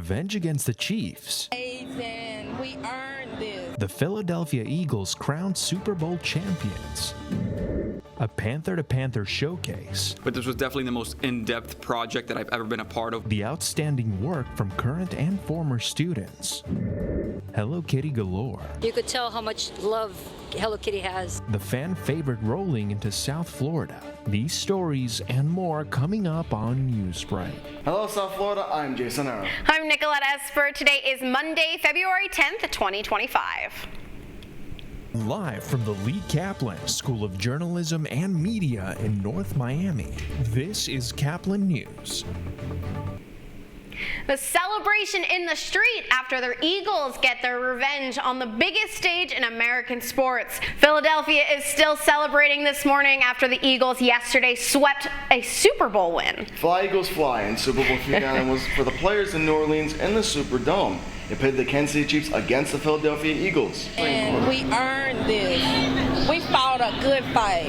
revenge against the Chiefs. And we earned this. The Philadelphia Eagles crowned Super Bowl champions. A Panther to Panther showcase. But this was definitely the most in-depth project that I've ever been a part of. The outstanding work from current and former students. Hello Kitty galore. You could tell how much love Hello Kitty has. The fan favorite rolling into South Florida. These stories and more coming up on Newsbreak. Hello South Florida, I'm Jason Arrow. I'm Nicolette Esper. Today is Monday, February 10th, 2025. Live from the Lee Caplin School of Journalism and Media in North Miami, this is Caplin News. The celebration in the street after their Eagles get their revenge on the biggest stage in American sports. Philadelphia is still celebrating this morning after the Eagles yesterday swept a Super Bowl win. Fly Eagles fly, and Super Bowl finale was for the players in New Orleans in the Superdome. It pitted the Kansas City Chiefs against the Philadelphia Eagles. And we earned this. We fought a good fight.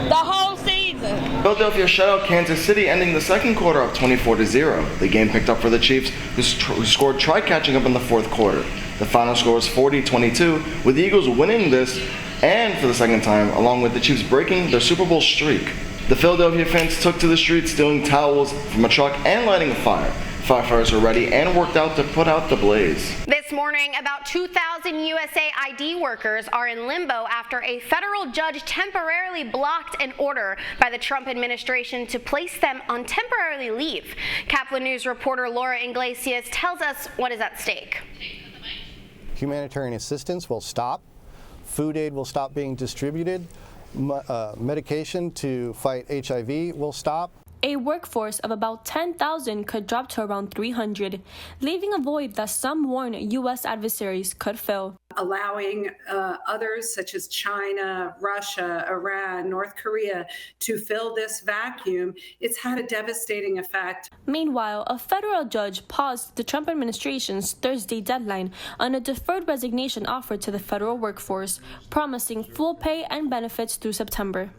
The whole season. Philadelphia shut out Kansas City, ending the second quarter up 24-0. The game picked up for the Chiefs, who scored catching up in the fourth quarter. The final score was 40-22, with the Eagles winning this and for the second time, along with the Chiefs breaking their Super Bowl streak. The Philadelphia fans took to the streets, stealing towels from a truck and lighting a fire. Firefighters were ready and worked out to put out the blaze. This morning, about 2,000 USA ID workers are in limbo after a federal judge temporarily blocked an order by the Trump administration to place them on temporary leave. Caplin News reporter Laura Iglesias tells us what is at stake. Humanitarian assistance will stop. Food aid will stop being distributed. Medication to fight HIV will stop. A workforce of about 10,000 could drop to around 300, leaving a void that some warn U.S. adversaries could fill. Allowing others such as China, Russia, Iran, North Korea to fill this vacuum, it's had a devastating effect. Meanwhile, a federal judge paused the Trump administration's Thursday deadline on a deferred resignation offer to the federal workforce, promising full pay and benefits through September.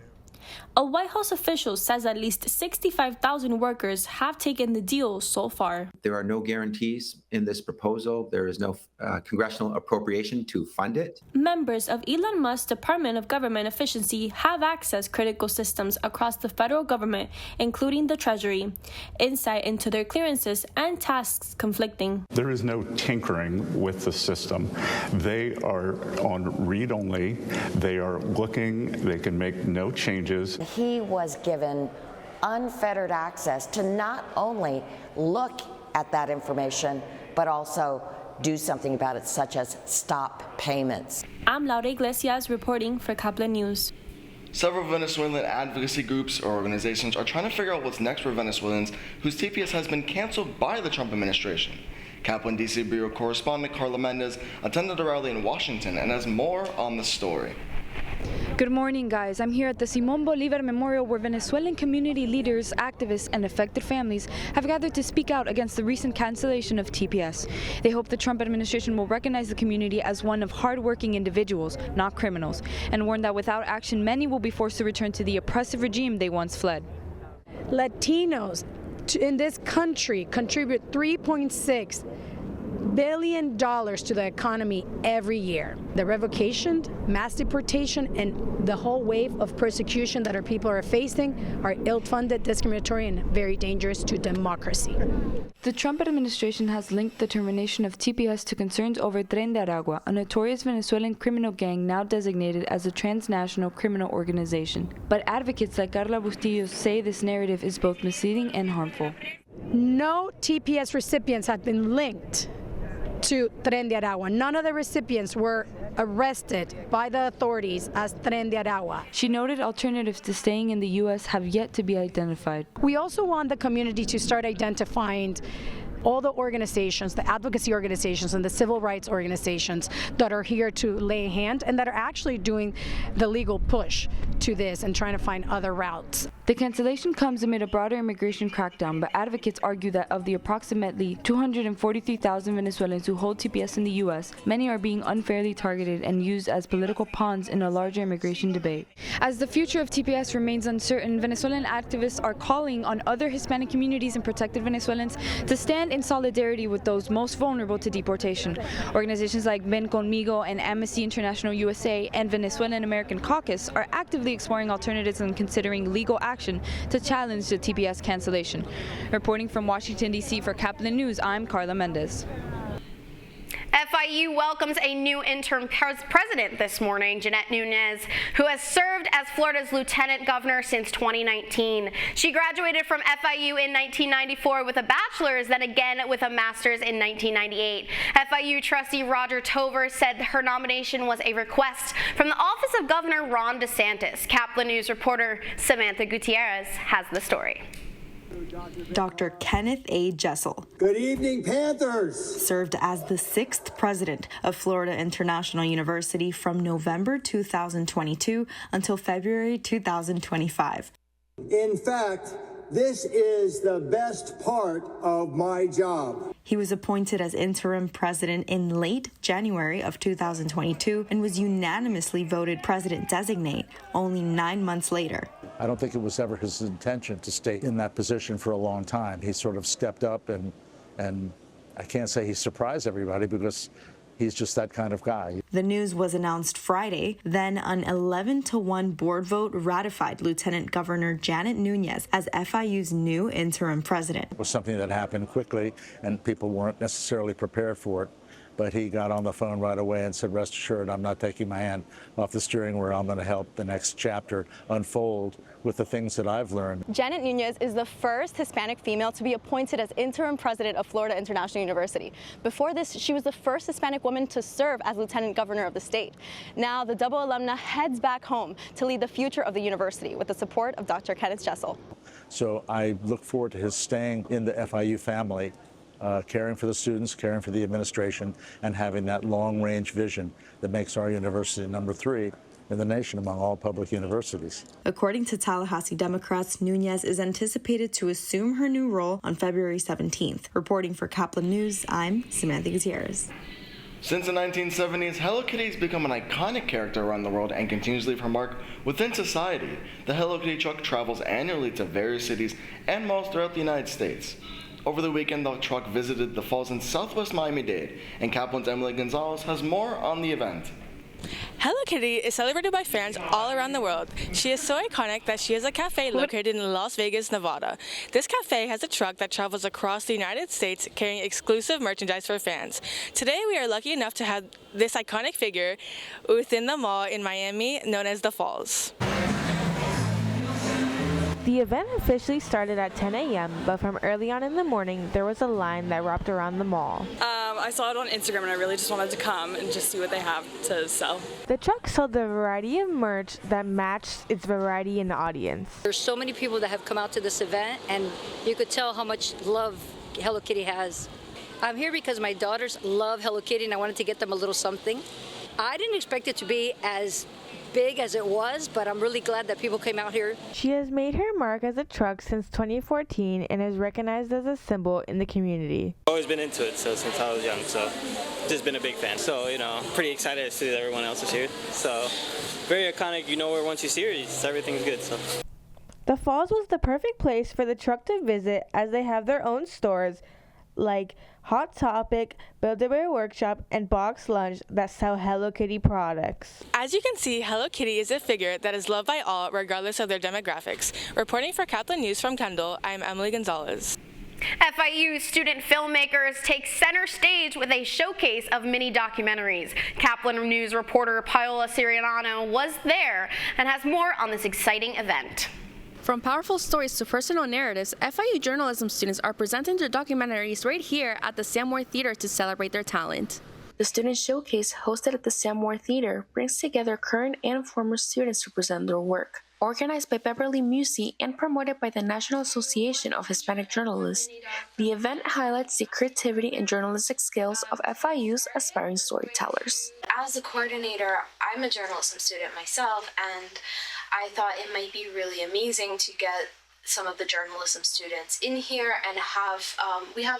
A White House official says at least 65,000 workers have taken the deal so far. There are no guarantees in this proposal. There is no congressional appropriation to fund it. Members of Elon Musk's Department of Government Efficiency have accessed critical systems across the federal government, including the Treasury. Insight into their clearances and tasks conflicting. There is no tinkering with the system. They are on read-only. They are looking. They can make no changes. He was given unfettered access to not only look at that information, but also do something about it, such as stop payments. I'm Laura Iglesias reporting for Caplin News. Several Venezuelan advocacy groups or organizations are trying to figure out what's next for Venezuelans whose TPS has been canceled by the Trump administration. Caplin DC Bureau correspondent Carla Mendez attended a rally in Washington and has more on the story. Good morning, guys. I'm here at the Simón Bolívar Memorial, where Venezuelan community leaders, activists, and affected families have gathered to speak out against the recent cancellation of TPS. They hope the Trump administration will recognize the community as one of hardworking individuals, not criminals, and warn that without action, many will be forced to return to the oppressive regime they once fled. Latinos in this country contribute $3.6 billion to the economy every year. The revocation, mass deportation, and the whole wave of persecution that our people are facing are ill-funded, discriminatory, and very dangerous to democracy. The Trump administration has linked the termination of TPS to concerns over Tren de Aragua, a notorious Venezuelan criminal gang now designated as a transnational criminal organization. But advocates like Carla Bustillo say this narrative is both misleading and harmful. No TPS recipients have been linked to Tren de Aragua. None of the recipients were arrested by the authorities as Tren de Aragua. She noted alternatives to staying in the U.S. have yet to be identified. We also want the community to start identifying all the organizations, the advocacy organizations and the civil rights organizations that are here to lay a hand and that are actually doing the legal push to this and trying to find other routes. The cancellation comes amid a broader immigration crackdown, but advocates argue that of the approximately 243,000 Venezuelans who hold TPS in the U.S., many are being unfairly targeted and used as political pawns in a larger immigration debate. As the future of TPS remains uncertain, Venezuelan activists are calling on other Hispanic communities and protected Venezuelans to stand in solidarity with those most vulnerable to deportation. Organizations like Ven Conmigo and Amnesty International USA and Venezuelan American Caucus are actively exploring alternatives and considering legal action to challenge the TPS cancellation. Reporting from Washington, D.C. for Caplin News, I'm Carla Mendez. FIU welcomes a new interim president this morning, Jeanette Nunez, who has served as Florida's lieutenant governor since 2019. She graduated from FIU in 1994 with a bachelor's, then again with a master's in 1998. FIU trustee Roger Tover said her nomination was a request from the office of Governor Ron DeSantis. Caplin News reporter Samantha Gutierrez has the story. Dr. Kenneth A. Jessel. Good evening, Panthers. Served as the 6th president of Florida International University from November 2022 until February 2025. In fact, this is the best part of my job. He was appointed as interim president in late January of 2022 and was unanimously voted president-designate only 9 months later. I don't think it was ever his intention to stay in that position for a long time. He sort of stepped up and I can't say he surprised everybody because he's just that kind of guy. The news was announced Friday. Then an 11-1 board vote ratified Lieutenant Governor Janet Nunez as FIU's new interim president. It was something that happened quickly and people weren't necessarily prepared for it. But he got on the phone right away and said, rest assured, I'm not taking my hand off the steering wheel. I'm going to help the next chapter unfold with the things that I've learned. Janet Nunez is the first Hispanic female to be appointed as interim president of Florida International University. Before this, she was the first Hispanic woman to serve as lieutenant governor of the state. Now, the double alumna heads back home to lead the future of the university with the support of Dr. Kenneth Jessel. So I look forward to his staying in the FIU family, caring for the students, caring for the administration, and having that long-range vision that makes our university number 3 in the nation among all public universities. According to Tallahassee Democrats, Nunez is anticipated to assume her new role on February 17th. Reporting for Caplin News, I'm Samantha Gutierrez. Since the 1970s, Hello Kitty has become an iconic character around the world and continues to leave her mark within society. The Hello Kitty truck travels annually to various cities and malls throughout the United States. Over the weekend, the truck visited the falls in Southwest Miami-Dade, and Caplin's Emily Gonzalez has more on the event. Hello Kitty is celebrated by fans all around the world. She is so iconic that she has a cafe located in Las Vegas, Nevada. This cafe has a truck that travels across the United States carrying exclusive merchandise for fans. Today we are lucky enough to have this iconic figure within the mall in Miami known as the Falls. The event officially started at 10 a.m., but from early on in the morning, there was a line that wrapped around the mall. I saw it on Instagram and I really just wanted to come and just see what they have to sell. The truck sold a variety of merch that matched its variety in the audience. There's so many people that have come out to this event, and you could tell how much love Hello Kitty has. I'm here because my daughters love Hello Kitty and I wanted to get them a little something. I didn't expect it to be as big as it was, but I'm really glad that people came out here. She has made her mark as a truck since 2014 and is recognized as a symbol in the community. I've always been into it since I was young, so just been a big fan. So, pretty excited to see that everyone else is here. So, very iconic, where once you see her, everything's good. So. The Falls was the perfect place for the truck to visit as they have their own stores like Hot Topic, Build-A-Bear Workshop, and Box Lunch that sell Hello Kitty products. As you can see, Hello Kitty is a figure that is loved by all regardless of their demographics. Reporting for Caplin News from Kendall, I'm Emily Gonzalez. FIU student filmmakers take center stage with a showcase of mini documentaries. Caplin News reporter Paola Siriano was there and has more on this exciting event. From powerful stories to personal narratives, FIU journalism students are presenting their documentaries right here at the Sam Moore Theater to celebrate their talent. The Student Showcase, hosted at the Sam Moore Theater, brings together current and former students to present their work. Organized by Beverly Musey and promoted by the National Association of Hispanic Journalists, the event highlights the creativity and journalistic skills of FIU's aspiring storytellers. As a coordinator, I'm a journalism student myself, and I thought it might be really amazing to get some of the journalism students in here and have, we have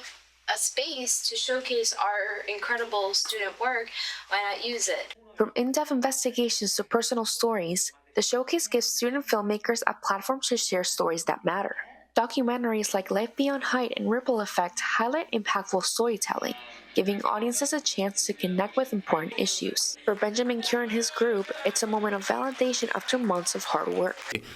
a space to showcase our incredible student work. Why not use it? From in-depth investigations to personal stories, the showcase gives student filmmakers a platform to share stories that matter. Documentaries like Life Beyond Height and Ripple Effect highlight impactful storytelling, giving audiences a chance to connect with important issues. For Benjamin Cure and his group, it's a moment of validation after months of hard work.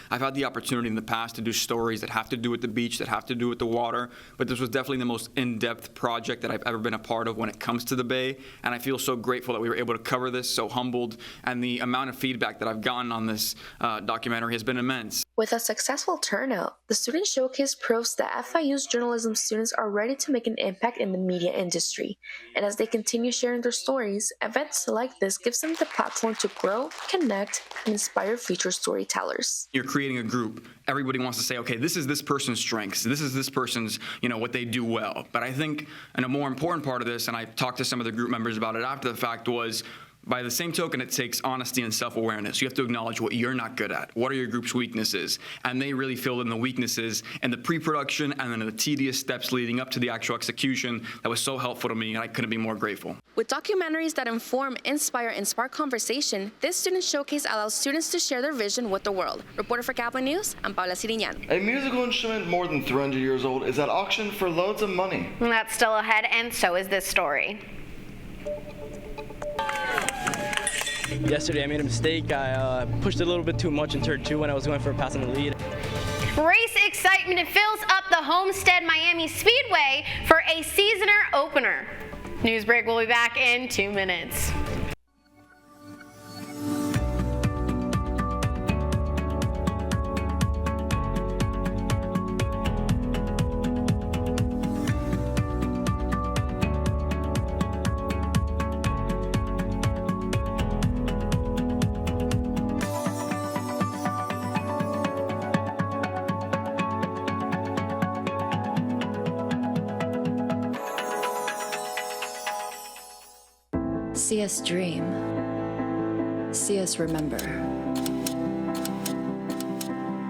I've had the opportunity in the past to do stories that have to do with the beach, that have to do with the water, but this was definitely the most in-depth project that I've ever been a part of when it comes to the Bay, and I feel so grateful that we were able to cover this, so humbled, and the amount of feedback that I've gotten on this documentary has been immense. With a successful turnout, the student showcase proves that FIU's journalism students are ready to make an impact in the media industry. And as they continue sharing their stories, events like this gives them the platform to grow, connect, and inspire future storytellers. You're creating a group. Everybody wants to say, okay, this is this person's strengths. This is this person's, what they do well. But I think, and a more important part of this, and I talked to some of the group members about it after the fact, was by the same token, it takes honesty and self-awareness. You have to acknowledge what you're not good at. What are your group's weaknesses? And they really filled in the weaknesses and the pre-production and then the tedious steps leading up to the actual execution. That was so helpful to me, and I couldn't be more grateful. With documentaries that inform, inspire, and spark conversation, this student showcase allows students to share their vision with the world. Reporter for Caplin News, I'm Paula Siriñán. A musical instrument more than 300 years old is at auction for loads of money. That's still ahead, and so is this story. Yesterday I made a mistake. I pushed a little bit too much in turn 2 when I was going for a pass in the lead. Race excitement fills up the Homestead Miami Speedway for a seasoner opener. Newsbreak will be back in 2 minutes. See us dream. See us remember.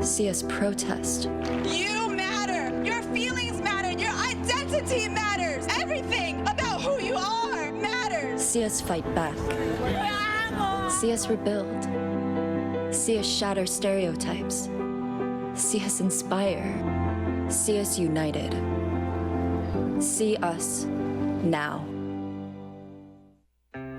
See us protest. You matter. Your feelings matter. Your identity matters. Everything about who you are matters. See us fight back. See us rebuild. See us shatter stereotypes. See us inspire. See us united. See us now.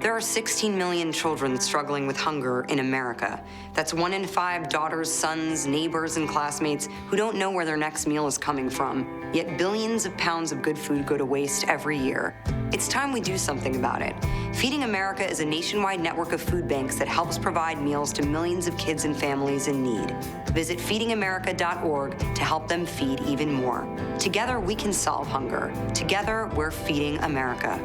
There are 16 million children struggling with hunger in America. That's 1 in 5 daughters, sons, neighbors, and classmates who don't know where their next meal is coming from. Yet billions of pounds of good food go to waste every year. It's time we do something about it. Feeding America is a nationwide network of food banks that helps provide meals to millions of kids and families in need. Visit feedingamerica.org to help them feed even more. Together, we can solve hunger. Together, we're feeding America.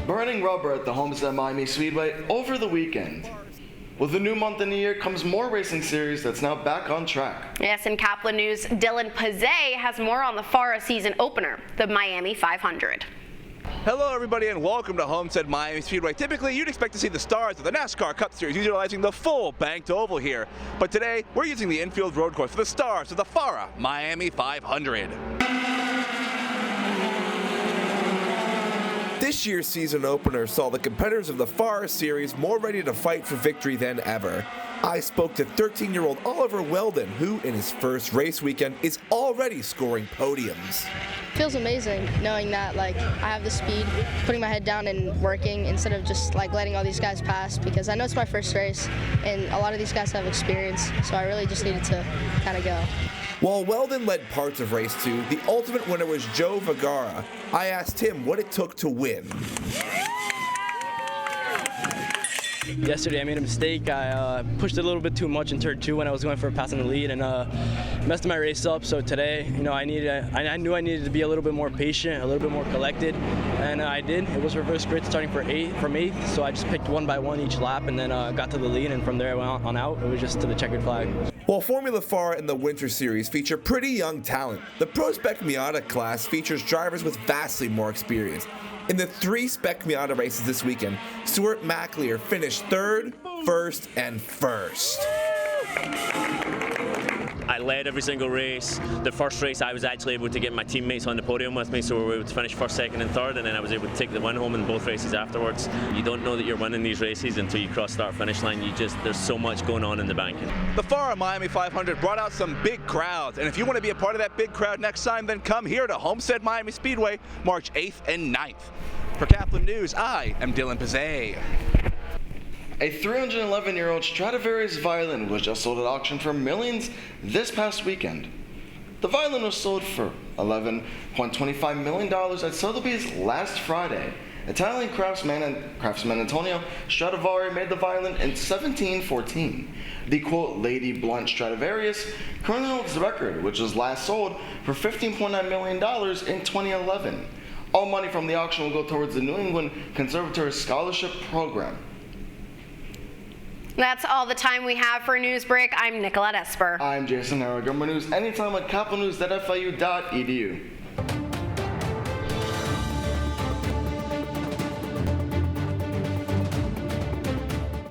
Burning rubber at the Homestead Miami Speedway over the weekend. With a new month in the year comes more racing series that's now back on track. Yes, in Caplin News, Dylan Pazay has more on the FARA season opener, the Miami 500. Hello everybody and welcome to Homestead Miami Speedway. Typically you'd expect to see the stars of the NASCAR Cup Series utilizing the full banked oval here. But today we're using the infield road course for the stars of the FARA Miami 500. This year's season opener saw the competitors of the FARA Series more ready to fight for victory than ever. I spoke to 13-year-old Oliver Weldon, who in his first race weekend is already scoring podiums. Feels amazing knowing that I have the speed, putting my head down and working instead of just letting all these guys pass, because I know it's my first race and a lot of these guys have experience, so I really just needed to kind of go. While Weldon led parts of race 2, the ultimate winner was Joe Vergara. I asked him what it took to win. Yesterday I made a mistake. I pushed a little bit too much in turn 2 when I was going for a pass in the lead and messed my race up. So today, I knew I needed to be a little bit more patient, a little bit more collected, and I did. It was reverse grid starting from 8th, so I just picked one by one each lap and then got to the lead, and from there on out, it was just to the checkered flag. While Formula FAR and the Winter Series feature pretty young talent, the Pro Spec Miata class features drivers with vastly more experience. In the 3 Spec Miata races this weekend, Stuart McAleer finished 3rd, 1st, and 1st. I led every single race. The first race I was actually able to get my teammates on the podium with me, so we were able to finish 1st, 2nd and 3rd, and then I was able to take the win home in both races afterwards. You don't know that you're winning these races until you cross start finish line. There's so much going on in the banking. The FAR Miami 500 brought out some big crowds, and if you want to be a part of that big crowd next time, then come here to Homestead Miami Speedway, March 8th and 9th. For Caplin News, I am Dylan Pizzay. A 311-year-old Stradivarius violin was just sold at auction for millions this past weekend. The violin was sold for $11.25 million at Sotheby's last Friday. Italian craftsman Antonio Stradivari made the violin in 1714. The quote, Lady Blunt Stradivarius currently holds the record, which was last sold for $15.9 million in 2011. All money from the auction will go towards the New England Conservatory Scholarship Program. That's all the time we have for Newsbreak. I'm Nicolette Esper. I'm Jason Harrow. Government News anytime at caplinnews.fiu.edu.